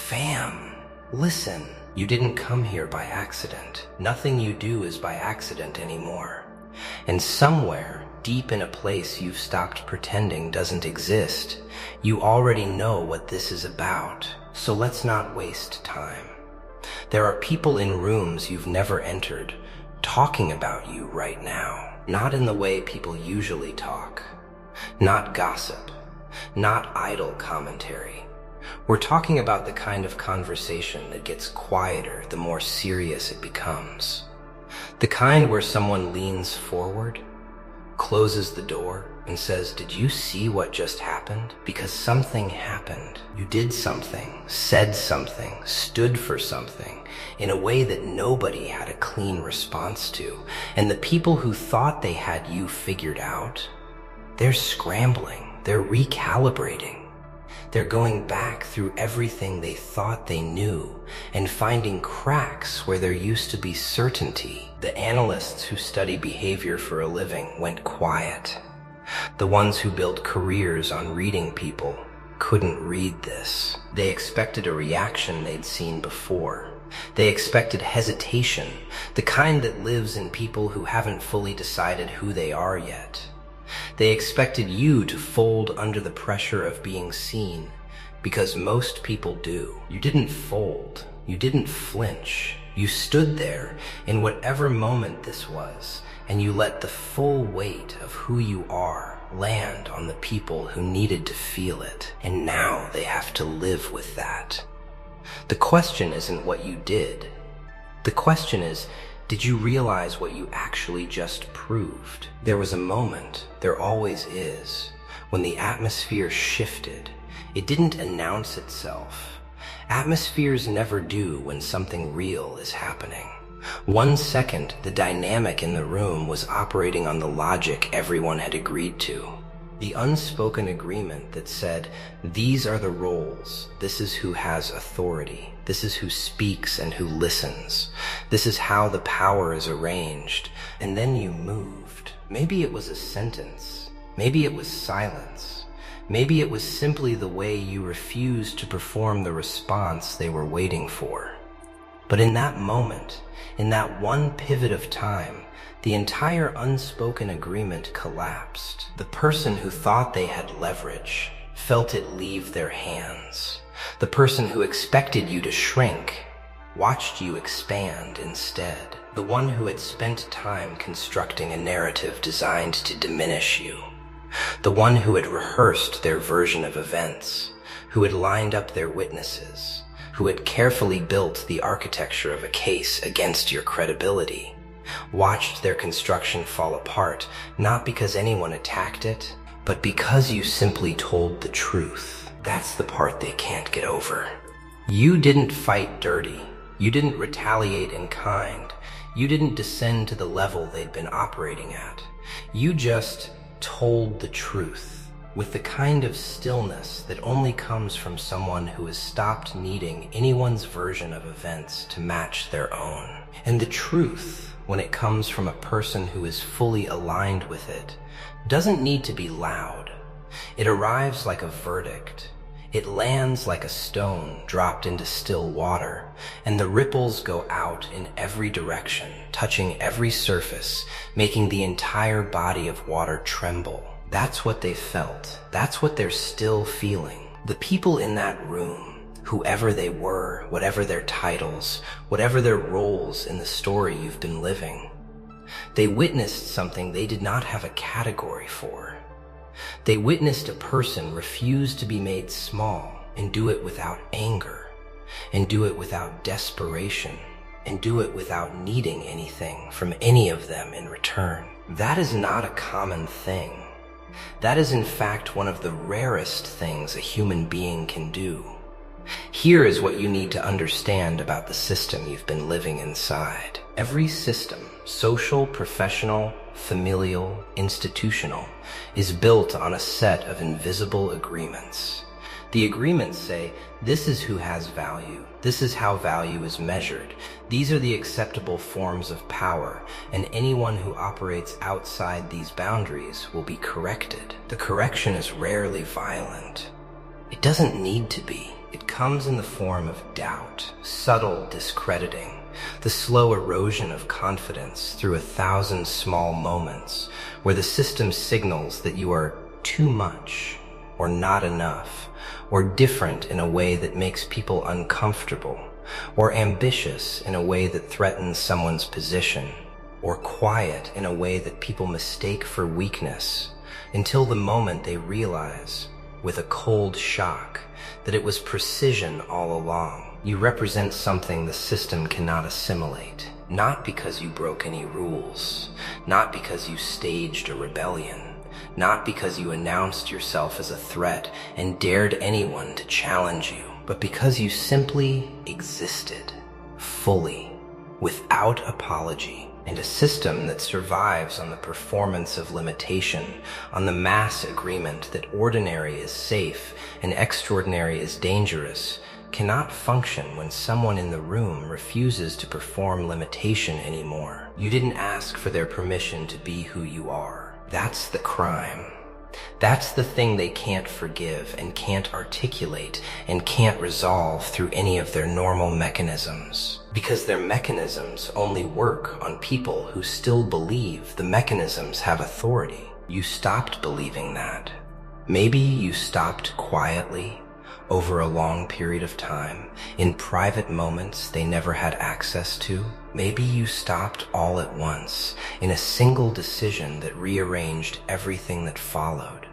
Fam, listen. You didn't come here by accident. Nothing you do is by accident anymore. And somewhere, deep in a place you've stopped pretending doesn't exist, you already know what this is about. So let's not waste time. There are people in rooms you've never entered, talking about you right now. Not in the way people usually talk. Not gossip. Not idle commentary. We're talking about the kind of conversation that gets quieter the more serious it becomes. The kind where someone leans forward, closes the door, and says, "Did you see what just happened?" Because something happened. You did something, said something, stood for something in a way that nobody had a clean response to. And the people who thought they had you figured out, they're scrambling, they're recalibrating. They're going back through everything they thought they knew and finding cracks where there used to be certainty. The analysts who study behavior for a living went quiet. The ones who built careers on reading people couldn't read this. They expected a reaction they'd seen before. They expected hesitation, the kind that lives in people who haven't fully decided who they are yet. They expected you to fold under the pressure of being seen, because most people do. You didn't fold. You didn't flinch. You stood there in whatever moment this was, and you let the full weight of who you are land on the people who needed to feel it. And now they have to live with that. The question isn't what you did. The question is, did you realize what you actually just proved? There was a moment, there always is, when the atmosphere shifted. It didn't announce itself. Atmospheres never do when something real is happening. 1 second, the dynamic in the room was operating on the logic everyone had agreed to. The unspoken agreement that said, these are the roles, this is who has authority, this is who speaks and who listens, this is how the power is arranged. And then you moved. Maybe it was a sentence, maybe it was silence, maybe it was simply the way you refused to perform the response they were waiting for. But in that moment, in that one pivot of time, the entire unspoken agreement collapsed. The person who thought they had leverage felt it leave their hands. The person who expected you to shrink watched you expand instead. The one who had spent time constructing a narrative designed to diminish you. The one who had rehearsed their version of events, who had lined up their witnesses, who had carefully built the architecture of a case against your credibility, watched their construction fall apart, not because anyone attacked it, but because you simply told the truth. That's the part they can't get over. You didn't fight dirty. You didn't retaliate in kind. You didn't descend to the level they'd been operating at. You just told the truth, with the kind of stillness that only comes from someone who has stopped needing anyone's version of events to match their own. And the truth, when it comes from a person who is fully aligned with it, doesn't need to be loud. It arrives like a verdict. It lands like a stone dropped into still water, and the ripples go out in every direction, touching every surface, making the entire body of water tremble. That's what they felt. That's what they're still feeling. The people in that room, whoever they were, whatever their titles, whatever their roles in the story you've been living, they witnessed something they did not have a category for. They witnessed a person refuse to be made small and do it without anger, and do it without desperation, and do it without needing anything from any of them in return. That is not a common thing. That is in fact one of the rarest things a human being can do. Here is what you need to understand about the system you've been living inside. Every system, social, professional, familial, institutional, is built on a set of invisible agreements. The agreements say, this is who has value, this is how value is measured, these are the acceptable forms of power, and anyone who operates outside these boundaries will be corrected. The correction is rarely violent. It doesn't need to be. It comes in the form of doubt, subtle discrediting, the slow erosion of confidence through 1,000 small moments where the system signals that you are too much, or not enough, or different in a way that makes people uncomfortable, or ambitious in a way that threatens someone's position, or quiet in a way that people mistake for weakness, until the moment they realize, with a cold shock, that it was precision all along. You represent something the system cannot assimilate, not because you broke any rules, not because you staged a rebellion, not because you announced yourself as a threat and dared anyone to challenge you, but because you simply existed, fully, without apology. And a system that survives on the performance of limitation, on the mass agreement that ordinary is safe and extraordinary is dangerous, cannot function when someone in the room refuses to perform limitation anymore. You didn't ask for their permission to be who you are. That's the crime. That's the thing they can't forgive and can't articulate and can't resolve through any of their normal mechanisms. Because their mechanisms only work on people who still believe the mechanisms have authority. You stopped believing that. Maybe you stopped quietly, over a long period of time, in private moments they never had access to. Maybe you stopped all at once, in a single decision that rearranged everything that followed.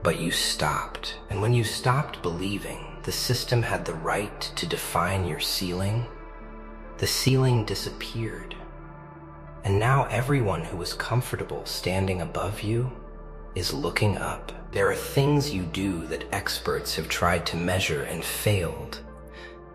But you stopped, and when you stopped believing the system had the right to define your ceiling, the ceiling disappeared. And now everyone who was comfortable standing above you is looking up. There are things you do that experts have tried to measure and failed.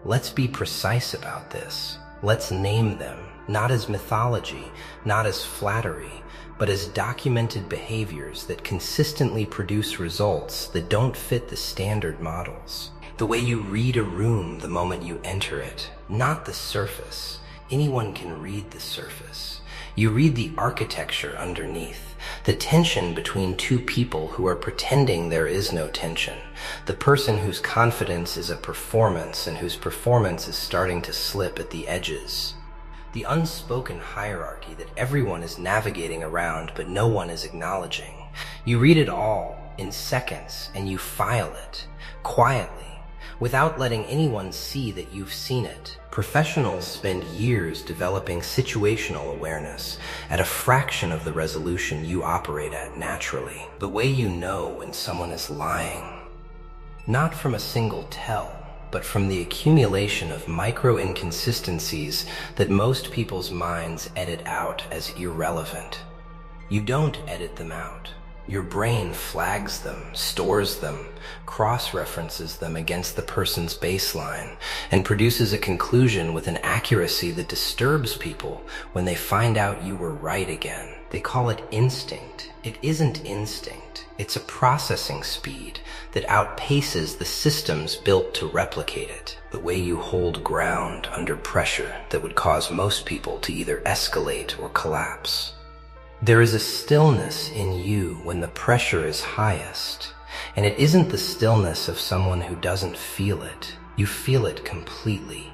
Let's be precise about this. Let's name them, not as mythology, not as flattery, but as documented behaviors that consistently produce results that don't fit the standard models. The way you read a room the moment you enter it, not the surface. Anyone can read the surface. You read the architecture underneath, the tension between two people who are pretending there is no tension, the person whose confidence is a performance and whose performance is starting to slip at the edges, the unspoken hierarchy that everyone is navigating around but no one is acknowledging. You read it all in seconds and you file it, quietly, without letting anyone see that you've seen it. Professionals spend years developing situational awareness at a fraction of the resolution you operate at naturally. The way you know when someone is lying. Not from a single tell, but from the accumulation of micro inconsistencies that most people's minds edit out as irrelevant. You don't edit them out. Your brain flags them, stores them, cross-references them against the person's baseline, and produces a conclusion with an accuracy that disturbs people when they find out you were right again. They call it instinct. It isn't instinct. It's a processing speed that outpaces the systems built to replicate it. The way you hold ground under pressure that would cause most people to either escalate or collapse. There is a stillness in you when the pressure is highest, and it isn't the stillness of someone who doesn't feel it. You feel it completely.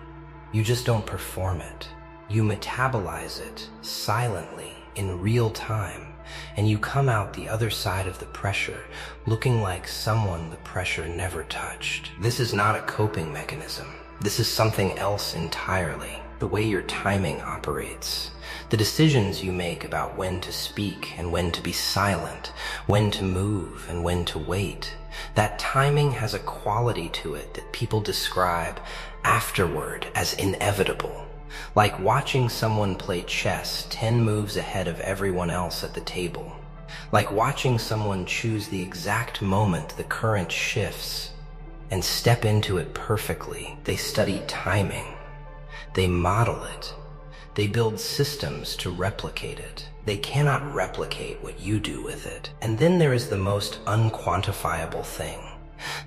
You just don't perform it. You metabolize it silently in real time, and you come out the other side of the pressure looking like someone the pressure never touched. This is not a coping mechanism. This is something else entirely. The way your timing operates. The decisions you make about when to speak and when to be silent, when to move and when to wait. That timing has a quality to it that people describe afterward as inevitable. Like watching someone play chess 10 moves ahead of everyone else at the table. Like watching someone choose the exact moment the current shifts and step into it perfectly. They study timing. They model it. They build systems to replicate it. They cannot replicate what you do with it. And then there is the most unquantifiable thing,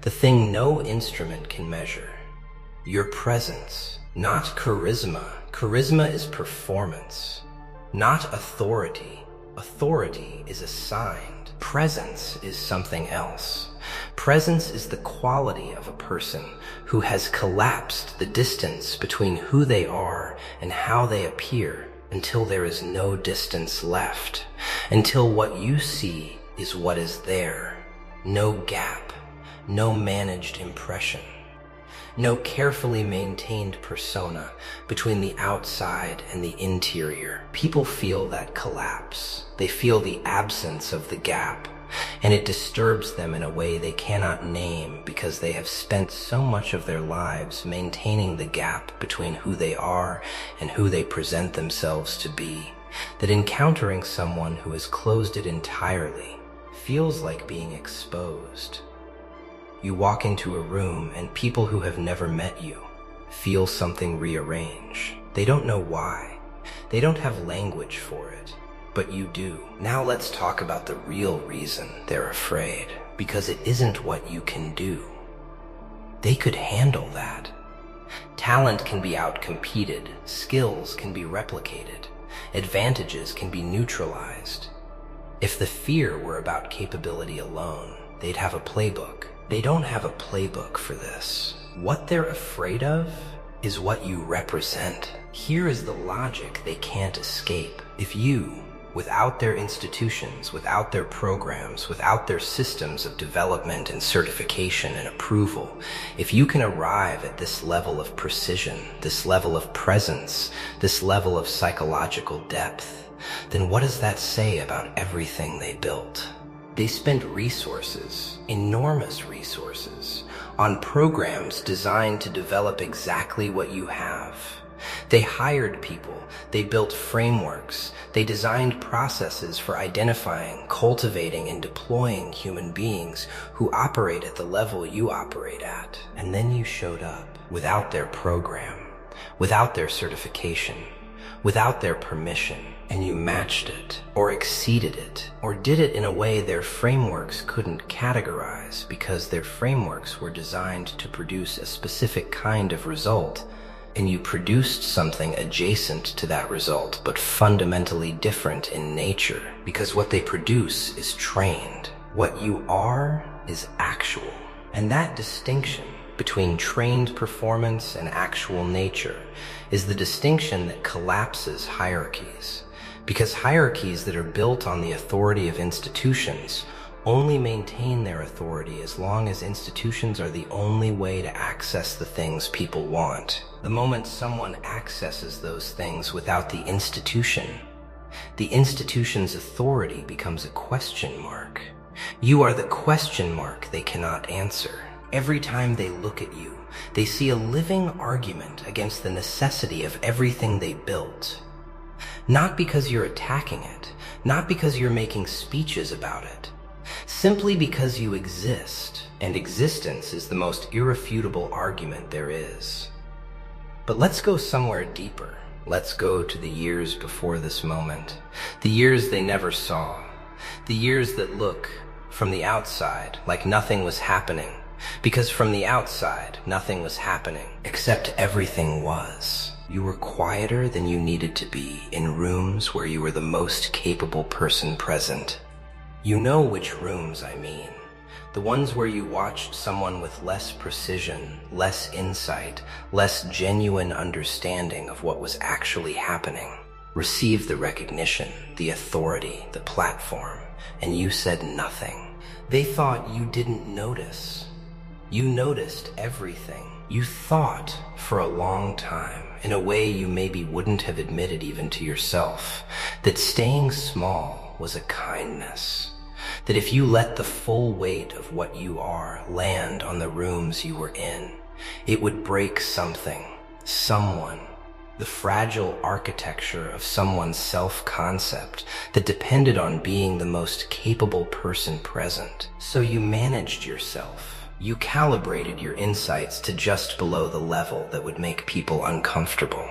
the thing no instrument can measure. Your presence, not charisma. Charisma is performance, not authority. Authority is assigned. Presence is something else. Presence is the quality of a person who has collapsed the distance between who they are and how they appear until there is no distance left, until what you see is what is there. No gap, no managed impression, no carefully maintained persona between the outside and the interior. People feel that collapse. They feel the absence of the gap, and it disturbs them in a way they cannot name because they have spent so much of their lives maintaining the gap between who they are and who they present themselves to be, that encountering someone who has closed it entirely feels like being exposed. You walk into a room and people who have never met you feel something rearrange. They don't know why. They don't have language for it, but you do. Now let's talk about the real reason they're afraid, because it isn't what you can do. They could handle that. Talent can be outcompeted, skills can be replicated, advantages can be neutralized. If the fear were about capability alone, they'd have a playbook. They don't have a playbook for this. What they're afraid of is what you represent. Here is the logic they can't escape. If you, without their institutions, without their programs, without their systems of development and certification and approval, if you can arrive at this level of precision, this level of presence, this level of psychological depth, then what does that say about everything they built? They spent resources, enormous resources, on programs designed to develop exactly what you have. They hired people, they built frameworks, they designed processes for identifying, cultivating, and deploying human beings who operate at the level you operate at. And then you showed up without their program, without their certification, without their permission, and you matched it, or exceeded it, or did it in a way their frameworks couldn't categorize because their frameworks were designed to produce a specific kind of result, and you produced something adjacent to that result, but fundamentally different in nature, because what they produce is trained. What you are is actual. And that distinction between trained performance and actual nature is the distinction that collapses hierarchies. Because hierarchies that are built on the authority of institutions only maintain their authority as long as institutions are the only way to access the things people want. The moment someone accesses those things without the institution's authority becomes a question mark. You are the question mark they cannot answer. Every time they look at you, they see a living argument against the necessity of everything they built. Not because you're attacking it, not because you're making speeches about it, simply because you exist, and existence is the most irrefutable argument there is. But let's go somewhere deeper. Let's go to the years before this moment, the years they never saw, the years that look from the outside like nothing was happening, because from the outside nothing was happening, except everything was. You were quieter than you needed to be in rooms where you were the most capable person present. You know which rooms I mean. The ones where you watched someone with less precision, less insight, less genuine understanding of what was actually happening receive the recognition, the authority, the platform, and you said nothing. They thought you didn't notice. You noticed everything. You thought for a long time, in a way you maybe wouldn't have admitted even to yourself, that staying small was a kindness. That if you let the full weight of what you are land on the rooms you were in, it would break something, someone, the fragile architecture of someone's self-concept that depended on being the most capable person present. So you managed yourself. You calibrated your insights to just below the level that would make people uncomfortable.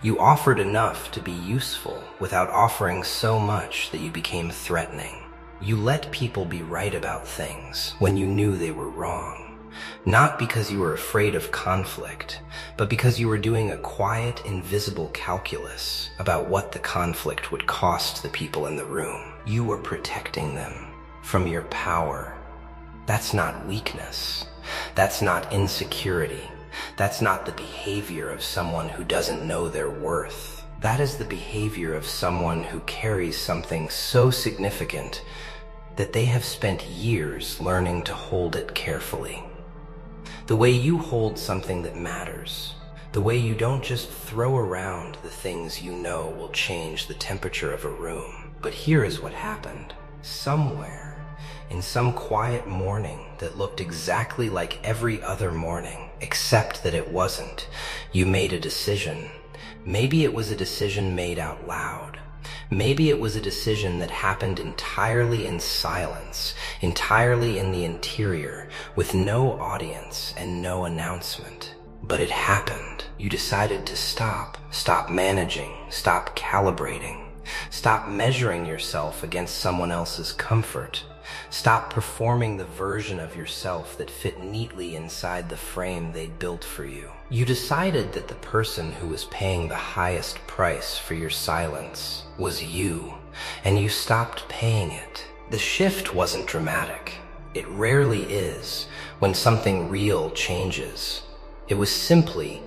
You offered enough to be useful without offering so much that you became threatening. You let people be right about things when you knew they were wrong, not because you were afraid of conflict, but because you were doing a quiet, invisible calculus about what the conflict would cost the people in the room. You were protecting them from your power. That's not weakness. That's not insecurity. That's not the behavior of someone who doesn't know their worth. That is the behavior of someone who carries something so significant that they have spent years learning to hold it carefully. The way you hold something that matters, the way you don't just throw around the things you know will change the temperature of a room. But here is what happened. Somewhere, in some quiet morning that looked exactly like every other morning, except that it wasn't, you made a decision. Maybe it was a decision made out loud. Maybe it was a decision that happened entirely in silence, entirely in the interior, with no audience and no announcement. But it happened. You decided to stop managing, stop calibrating, stop measuring yourself against someone else's comfort, stop performing the version of yourself that fit neatly inside the frame they'd built for you. You decided that the person who was paying the highest price for your silence was you, and you stopped paying it. The shift wasn't dramatic. It rarely is when something real changes. It was simply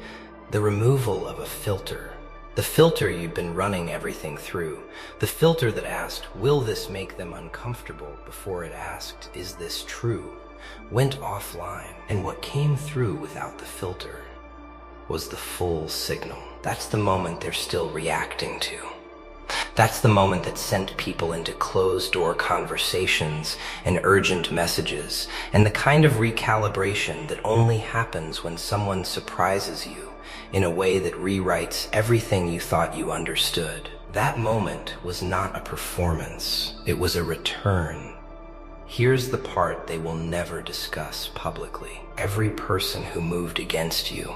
the removal of a filter. The filter you'd been running everything through. The filter that asked, will this make them uncomfortable, before it asked, is this true, went offline. And what came through without the filter was the full signal. That's the moment they're still reacting to. That's the moment that sent people into closed-door conversations and urgent messages, and the kind of recalibration that only happens when someone surprises you in a way that rewrites everything you thought you understood. That moment was not a performance. It was a return. Here's the part they will never discuss publicly. Every person who moved against you,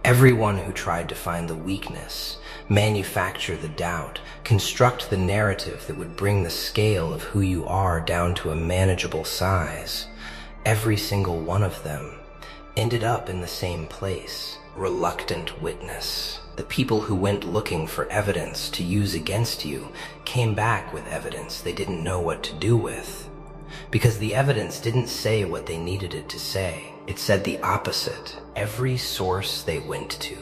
everyone who tried to find the weakness, manufacture the doubt, construct the narrative that would bring the scale of who you are down to a manageable size, every single one of them ended up in the same place. Reluctant witness. The people who went looking for evidence to use against you came back with evidence they didn't know what to do with. Because the evidence didn't say what they needed it to say. It said the opposite. Every source they went to,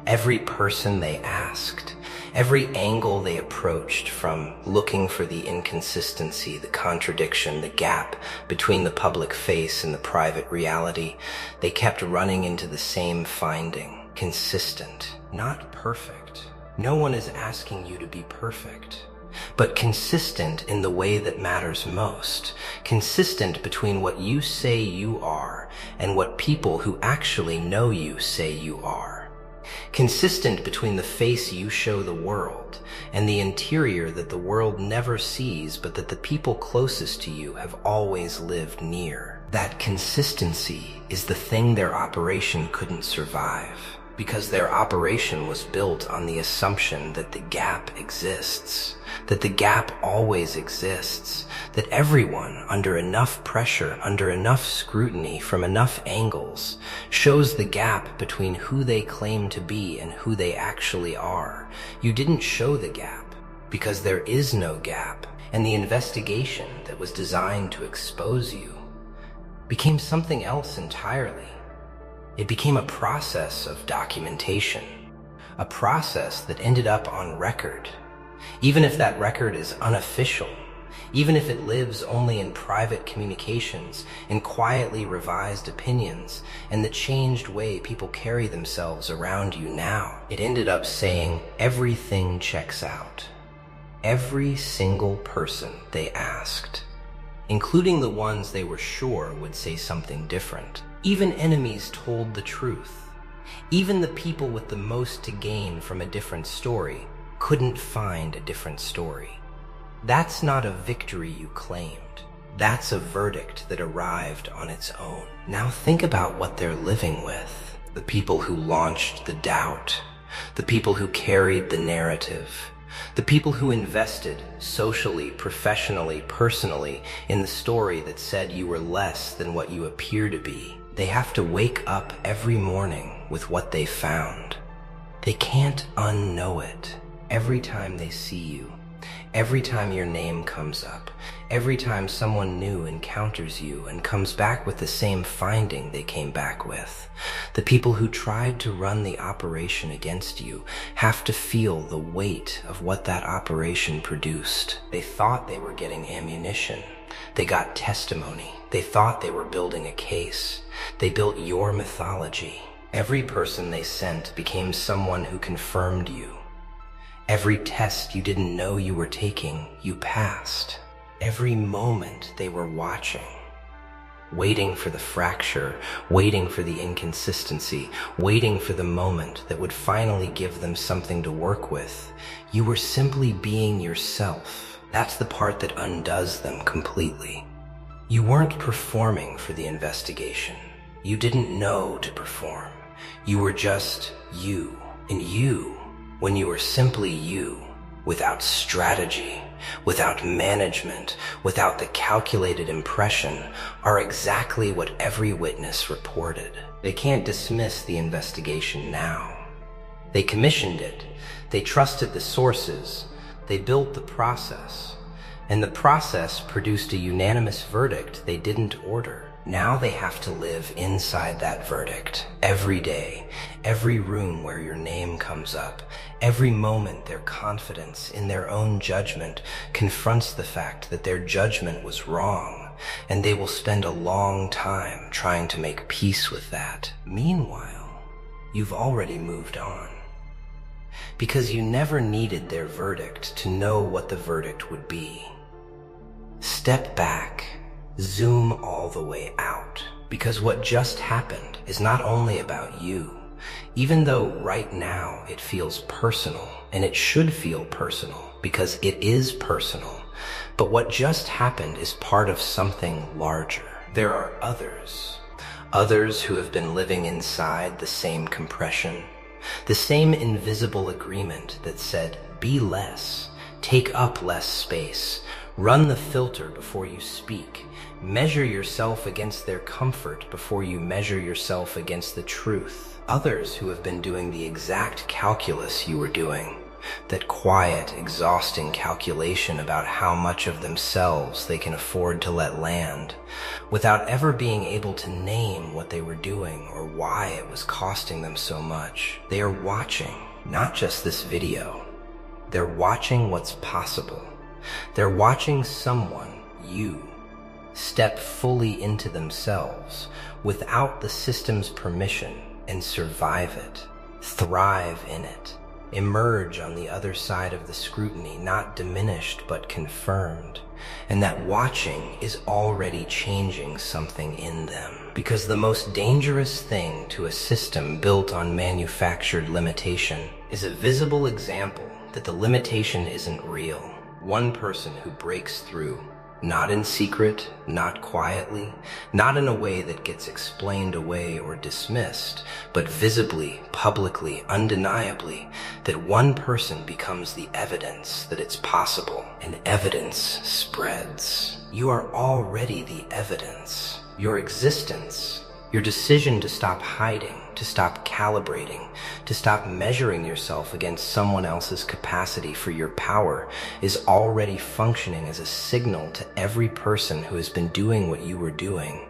every person they asked, every angle they approached, from looking for the inconsistency, the contradiction, the gap between the public face and the private reality, they kept running into the same finding: consistent, not perfect. No one is asking you to be perfect, but consistent in the way that matters most. Consistent between what you say you are and what people who actually know you say you are. Consistent between the face you show the world and the interior that the world never sees, but that the people closest to you have always lived near. That consistency is the thing their operation couldn't survive, because their operation was built on the assumption that the gap exists, that the gap always exists, that everyone, under enough pressure, under enough scrutiny, from enough angles, shows the gap between who they claim to be and who they actually are. You didn't show the gap, because there is no gap, and the investigation that was designed to expose you became something else entirely. It became a process of documentation, a process that ended up on record, even if that record is unofficial, even if it lives only in private communications, in quietly revised opinions, and the changed way people carry themselves around you now. It ended up saying everything checks out. Every single person they asked, including the ones they were sure would say something different. Even enemies told the truth. Even the people with the most to gain from a different story couldn't find a different story. That's not a victory you claimed. That's a verdict that arrived on its own. Now think about what they're living with. The people who launched the doubt, the people who carried the narrative, the people who invested socially, professionally, personally in the story that said you were less than what you appear to be. They have to wake up every morning with what they found. They can't unknow it. Every time they see you, Every time your name comes up, every time someone new encounters you and comes back with the same finding they came back with, the people who tried to run the operation against you have to feel the weight of what that operation produced. They thought they were getting ammunition. They got testimony. They thought they were building a case. They built your mythology. Every person they sent became someone who confirmed you. Every test you didn't know you were taking, you passed. Every moment they were watching, waiting for the fracture, waiting for the inconsistency, waiting for the moment that would finally give them something to work with. You were simply being yourself. That's the part that undoes them completely. You weren't performing for the investigation. You didn't know to perform. You were just you. And you, when you were simply you, without strategy, without management, without the calculated impression, are exactly what every witness reported. They can't dismiss the investigation now. They commissioned it. They trusted the sources. They built the process. And the process produced a unanimous verdict they didn't order. Now they have to live inside that verdict every day, every room where your name comes up, every moment their confidence in their own judgment confronts the fact that their judgment was wrong, and they will spend a long time trying to make peace with that. Meanwhile, you've already moved on, because you never needed their verdict to know what the verdict would be. Step back. Zoom all the way out, because what just happened is not only about you, even though right now it feels personal, and it should feel personal because it is personal, but what just happened is part of something larger. There are others who have been living inside the same compression, the same invisible agreement that said, be less, take up less space, run the filter before you speak, measure yourself against their comfort before you measure yourself against the truth. Others who have been doing the exact calculus you were doing, that quiet, exhausting calculation about how much of themselves they can afford to let land, without ever being able to name what they were doing or why it was costing them so much. They are watching, not just this video. They're watching what's possible. They're watching someone, you, step fully into themselves without the system's permission and survive it, thrive in it, emerge on the other side of the scrutiny, not diminished but confirmed. And that watching is already changing something in them. Because the most dangerous thing to a system built on manufactured limitation is a visible example that the limitation isn't real. One person who breaks through, not in secret, not quietly, not in a way that gets explained away or dismissed, but visibly, publicly, undeniably, that one person becomes the evidence that it's possible, and evidence spreads. You are already the evidence. Your existence, your decision to stop hiding, to stop calibrating, to stop measuring yourself against someone else's capacity for your power is already functioning as a signal to every person who has been doing what you were doing.